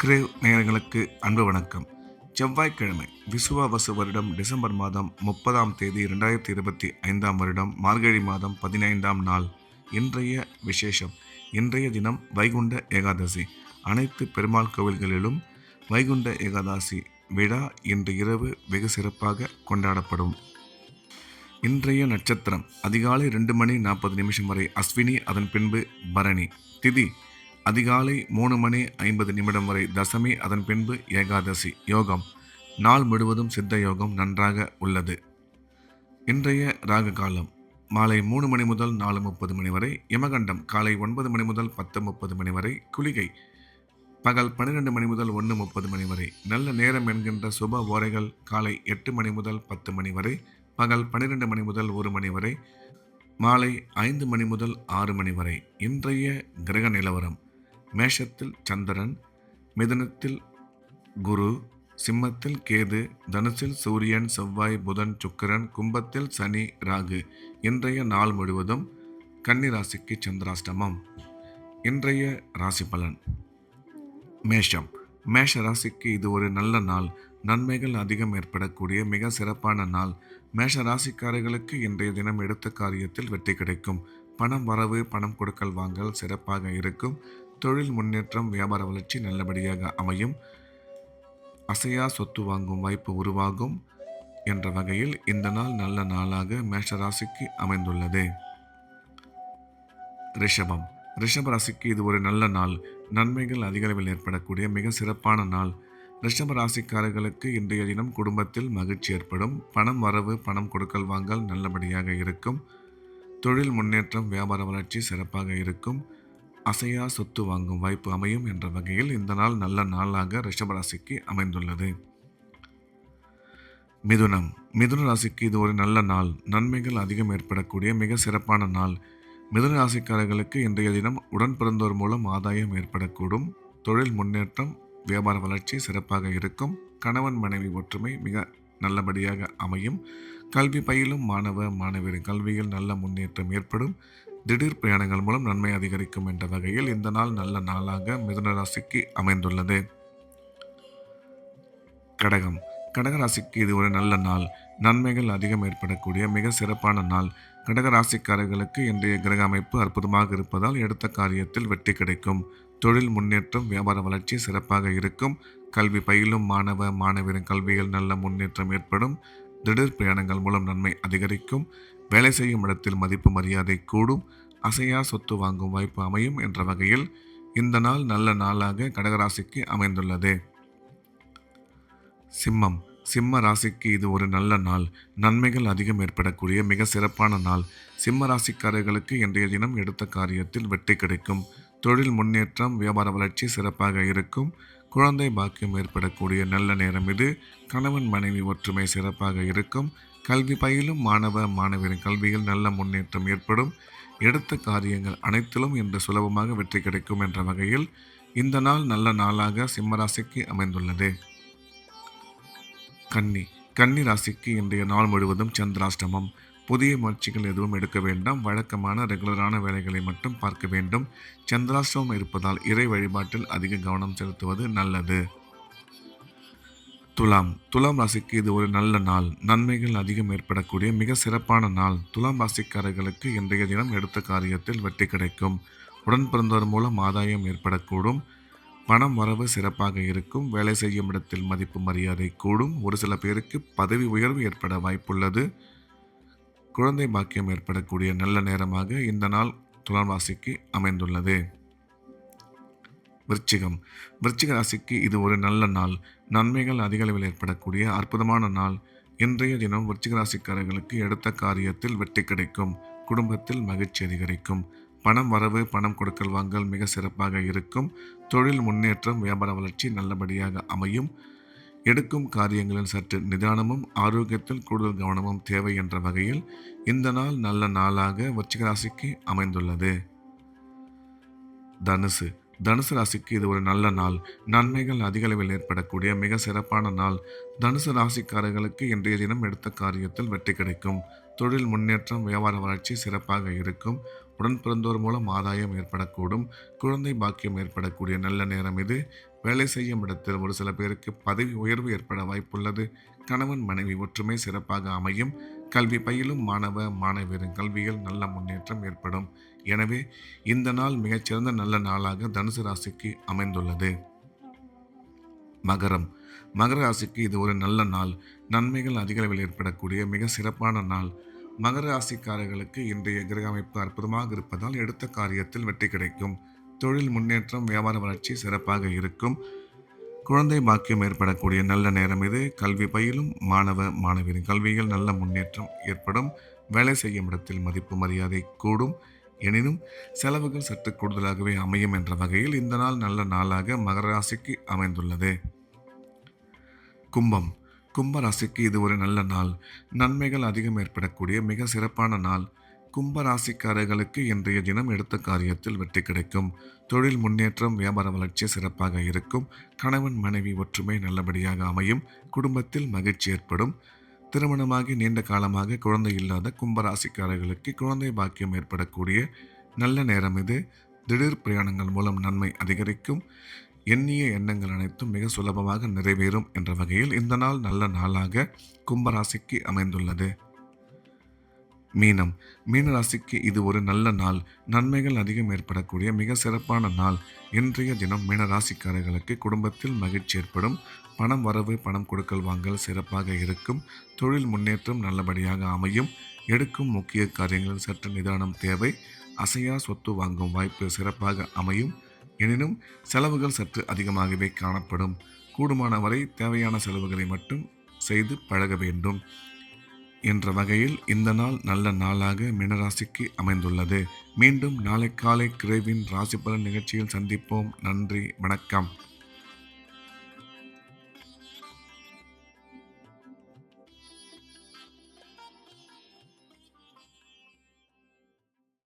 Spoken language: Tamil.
கிரேவ் நேயர்களுக்கு அன்பு வணக்கம். செவ்வாய்க்கிழமை விசுவாவசு வருடம் டிசம்பர் மாதம் 30ஆம் தேதி 2025ஆம் வருடம் மார்கழி மாதம் 15ஆம் நாள். இன்றைய விசேஷம். இன்றைய தினம் வைகுண்ட ஏகாதசி. அனைத்து பெருமாள் கோவில்களிலும் வைகுண்ட ஏகாதசி விழா இன்று இரவு வெகு சிறப்பாக கொண்டாடப்படும். இன்றைய நட்சத்திரம் அதிகாலை 2:40 வரை அஸ்வினி, அதன் பின்பு பரணி. திதி அதிகாலை 3:50 வரை தசமி, அதன் பின்பு ஏகாதசி. யோகம் நாள் முழுவதும் சித்த யோகம் நன்றாக உள்ளது. இன்றைய ராகு காலம் மாலை 3 மணி முதல் 4:30 வரை. யமகண்டம் காலை 9 மணி முதல் 10:30 வரை. குளிகை பகல் 12 மணி முதல் 1:30 வரை. நல்ல நேரம் என்கின்ற சுப ஓரைகள் காலை 8 மணி முதல் 10 மணி வரை, பகல் 12 மணி முதல் 1 மணி வரை, மாலை 5 மணி முதல் 6 மணி வரை. இன்றைய கிரக நிலவரம். மேஷத்தில் சந்திரன், மிதுனத்தில் குரு, சிம்மத்தில் கேது, தனுசில் சூரியன், செவ்வாய், புதன், சுக்கிரன், கும்பத்தில் சனி, ராகு. இன்றைய நாள் முழுவதும் கன்னி ராசிக்கு சந்திராஷ்டமம். இன்றைய ராசி பலன். மேஷம். மேஷ ராசிக்கு இது ஒரு நல்ல நாள். நன்மைகள் அதிகம் ஏற்படக்கூடிய மிக சிறப்பான நாள். மேஷ ராசிக்காரர்களுக்கு இன்றைய தினம் எடுத்த காரியத்தில் வெற்றி கிடைக்கும். பணம் வரவு, பணம் கொடுக்கல் வாங்கல் சிறப்பாக இருக்கும். தொழில் முன்னேற்றம், வியாபார வளர்ச்சி நல்லபடியாக அமையும். அசையா சொத்து வாங்கும் வாய்ப்பு உருவாகும் என்ற வகையில் இந்த நாள் நல்ல நாளாக மேஷ ராசிக்கு அமைந்துள்ளது. ரிஷபம். ரிஷப ராசிக்கு இது ஒரு நல்ல நாள். நன்மைகள் அதிக அளவில் ஏற்படக்கூடிய மிக சிறப்பான நாள். ரிஷப ராசிக்காரர்களுக்கு இன்றைய தினம் குடும்பத்தில் மகிழ்ச்சி ஏற்படும். பணம் வரவு, பணம் கொடுக்கல் வாங்கல் நல்லபடியாக இருக்கும். தொழில் முன்னேற்றம், வியாபார வளர்ச்சி சிறப்பாக இருக்கும். அசையா சொத்து வாங்கும் வாய்ப்பு அமையும் என்ற வகையில் இந்த நாள் நல்ல நாளாக ரிஷபராசிக்கு அமைந்துள்ளது. மிதுனம். மிதுன ராசிக்கு இது ஒரு நல்ல நாள். நன்மைகள் அதிகம் ஏற்படக்கூடிய மிக சிறப்பான நாள். மிதுன ராசிக்காரர்களுக்கு இன்றைய தினம் உடன் பிறந்தோர் மூலம் ஆதாயம் ஏற்படக்கூடும். தொழில் முன்னேற்றம், வியாபார வளர்ச்சி சிறப்பாக இருக்கும். கணவன் மனைவி ஒற்றுமை மிக நல்லபடியாக அமையும். கல்வி பயிலும் மாணவ மாணவியரின் கல்வியில் நல்ல முன்னேற்றம் ஏற்படும். திடீர் பிரயாணங்கள் மூலம் நன்மை அதிகரிக்கும் என்ற வகையில் இந்த நாள் நல்ல நாளாக மிதுன ராசிக்கு அமைந்துள்ளது. கடகம். கடகராசிக்கு இது ஒரு நல்ல நாள். நன்மைகள் அதிகம் ஏற்படக்கூடிய மிக சிறப்பான நாள். கடக ராசிக்காரர்களுக்கு இன்றைய கிரக அமைப்பு அற்புதமாக இருப்பதால் எடுத்த காரியத்தில் வெற்றி கிடைக்கும். தொழில் முன்னேற்றம், வியாபார வளர்ச்சி சிறப்பாக இருக்கும். கல்வி பயிலும் மாணவ மாணவியரின் கல்வியில் நல்ல முன்னேற்றம் ஏற்படும். திடீர் பிரயாணங்கள் மூலம் நன்மை அதிகரிக்கும். வேலை செய்யும் இடத்தில் மதிப்பு மரியாதை கூடும். அசையா சொத்து வாங்கும் வாய்ப்பு அமையும் என்ற வகையில் இந்த நாள் நல்ல நாளாக கடகராசிக்கு அமைந்துள்ளது. சிம்மம். சிம்ம ராசிக்கு இது ஒரு நல்ல நாள். நன்மைகள் அதிகம் ஏற்படக்கூடிய மிக சிறப்பான நாள். சிம்ம ராசிக்காரர்களுக்கு இன்றைய தினம் எடுத்த காரியத்தில் வெற்றி கிடைக்கும். தொழில் முன்னேற்றம், வியாபார வளர்ச்சி சிறப்பாக இருக்கும். குழந்தை பாக்கியம் ஏற்படக்கூடிய நல்ல நேரம் இது. கணவன் மனைவி ஒற்றுமை சிறப்பாக இருக்கும். கல்வி பயிலும் மாணவ மாணவியரின் கல்வியில் நல்ல முன்னேற்றம் ஏற்படும். எடுத்த காரியங்கள் அனைத்திலும் இன்று சுலபமாக வெற்றி கிடைக்கும் என்ற வகையில் இந்த நாள் நல்ல நாளாக சிம்மராசிக்கு அமைந்துள்ளது. கன்னி. கன்னி ராசிக்கு இன்றைய நாள் முழுவதும் சந்திராஷ்டமம். புதிய முயற்சிகள் எதுவும் எடுக்க வேண்டாம். வழக்கமான ரெகுலரான வேலைகளை மட்டும் பார்க்க வேண்டும். சந்திராஷ்டமம் இருப்பதால் இறை வழிபாட்டில் அதிக கவனம் செலுத்துவது நல்லது. துலாம். துலாம் ராசிக்கு இது ஒரு நல்ல நாள். நன்மைகள் அதிகம் ஏற்படக்கூடிய மிக சிறப்பான நாள். துலாம் ராசிக்காரர்களுக்கு இன்றைய தினம் எடுத்த காரியத்தில் வெற்றி கிடைக்கும். உடன் பிறந்தவர் மூலம் ஆதாயம் ஏற்படக்கூடும். பணம் வரவு சிறப்பாக இருக்கும். வேலை செய்யும் இடத்தில் மதிப்பு மரியாதை கூடும். ஒரு சில பேருக்கு பதவி உயர்வு ஏற்பட வாய்ப்புள்ளது. குழந்தை பாக்கியம் ஏற்படக்கூடிய நல்ல நேரமாக இந்த நாள் துலாம் ராசிக்கு அமைந்துள்ளது. விருச்சிகம். விருச்சிக ராசிக்கு இது ஒரு நல்ல நாள். நன்மைகள் அதிக அளவில் ஏற்படக்கூடிய அற்புதமான நாள். இன்றைய தினம் விருச்சிக ராசிக்காரர்களுக்கு எடுத்த காரியத்தில் வெற்றி கிடைக்கும். குடும்பத்தில் மகிழ்ச்சி அதிகரிக்கும். பணம் வரவு, பணம் கொடுக்கல் வாங்கல் மிக சிறப்பாக இருக்கும். தொழில் முன்னேற்றம், வியாபார வளர்ச்சி நல்லபடியாக அமையும். எடுக்கும் காரியங்களில் சற்று நிதானமும் ஆரோக்கியத்தில் கூடுதல் கவனமும் தேவை என்ற வகையில் இந்த நாள் நல்ல நாளாக விருச்சிக ராசிக்கு அமைந்துள்ளது. தனுசு. தனுசு ராசிக்கு இது ஒரு நல்ல நாள். நன்மைகள் அதிக அளவில் ஏற்படக்கூடிய மிக சிறப்பான நாள். தனுசு ராசிக்காரர்களுக்கு இன்றைய தினம் எடுத்த காரியத்தில் வெற்றி கிடைக்கும். தொழில் முன்னேற்றம், வியாபார வளர்ச்சி சிறப்பாக இருக்கும். உடன் பிறந்தோர் மூலம் ஆதாயம் ஏற்படக்கூடும். குழந்தை பாக்கியம் ஏற்படக்கூடிய நல்ல நேரம் இது. வேலை செய்யும் இடத்தில் ஒரு சில பேருக்கு பதவி உயர்வு ஏற்பட வாய்ப்புள்ளது. கணவன் மனைவி ஒற்றுமை சிறப்பாக அமையும். கல்வி பயிலும் மாணவ மாணவியரின் கல்வியில் நல்ல முன்னேற்றம் ஏற்படும். எனவே இந்த நாள் மிகச்சிறந்த நல்ல நாளாக தனுசு ராசிக்கு அமைந்துள்ளது. மகரம் மகர ராசிக்கு இது ஒரு நல்ல நாள். நன்மைகள் அதிக அளவில் ஏற்படக்கூடிய மிக சிறப்பான நாள். மகர ராசிக்காரர்களுக்கு இன்றைய கிரக அமைப்பு அற்புதமாக இருப்பதால் எடுத்த காரியத்தில் வெற்றி கிடைக்கும். தொழில் முன்னேற்றம், வியாபார வளர்ச்சி சிறப்பாக இருக்கும். குழந்தை பாக்கியம் ஏற்படக்கூடிய நல்ல நேரம் இது. கல்வி பயிலும் மாணவ மாணவியரின் கல்வியில் நல்ல முன்னேற்றம் ஏற்படும். வேலை செய்யும் இடத்தில் மதிப்பு மரியாதை கூடும். எனினும் செலவுகள் சற்று கூடுதலாகவே அமையும் என்ற வகையில் இந்த நாள் நல்ல நாளாக மகர ராசிக்கு அமைந்துள்ளது. கும்பம் கும்ப ராசிக்கு இது ஒரு நல்ல நாள். நன்மைகள் அதிகம் ஏற்படக்கூடிய மிக சிறப்பான நாள். கும்ப ராசிக்காரர்களுக்கு இன்றைய தினம் எடுத்த காரியத்தில் வெற்றி கிடைக்கும். தொழில் முன்னேற்றம், வியாபார வளர்ச்சி சிறப்பாக இருக்கும். கணவன் மனைவி ஒற்றுமை நல்லபடியாக அமையும். குடும்பத்தில் மகிழ்ச்சி ஏற்படும். திருமணமாகி நீண்ட காலமாக குழந்தை இல்லாத கும்பராசிக்காரர்களுக்கு குழந்தை பாக்கியம் ஏற்படக்கூடிய நல்ல நேரம் இது. திடீர் பிரயாணங்கள் மூலம் நன்மை அதிகரிக்கும். எண்ணிய எண்ணங்கள் அனைத்தும் மிக சுலபமாக நிறைவேறும் என்ற வகையில் இந்த நாள் நல்ல நாளாக கும்பராசிக்கு அமைந்துள்ளது. மீன ராசிக்கு இது ஒரு நல்ல நாள். நன்மைகள் அதிகம் ஏற்படக்கூடிய மிக சிறப்பான நாள். இன்றைய தினம் மீன ராசிக்காரர்களுக்கு குடும்பத்தில் மகிழ்ச்சி ஏற்படும். பணம் வரவு, பணம் கொடுக்கல் வாங்கல் சிறப்பாக இருக்கும். தொழில் முன்னேற்றம் நல்லபடியாக அமையும். எடுக்கும் முக்கிய காரியங்களில் சற்று நிதானம் தேவை. அசையா சொத்து வாங்கும் வாய்ப்பு சிறப்பாக அமையும். எனினும் செலவுகள் சற்று அதிகமாகவே காணப்படும். கூடுமான வரை தேவையான செலவுகளை மட்டும் செய்து பழக வேண்டும் என்ற வகையில் இந்த நாள் நல்ல நாளாக மீனராசிக்கு அமைந்துள்ளது. மீண்டும் நாளை காலை கிரேவின் ராசி பலன் நிகழ்ச்சியில் சந்திப்போம். நன்றி, வணக்கம்.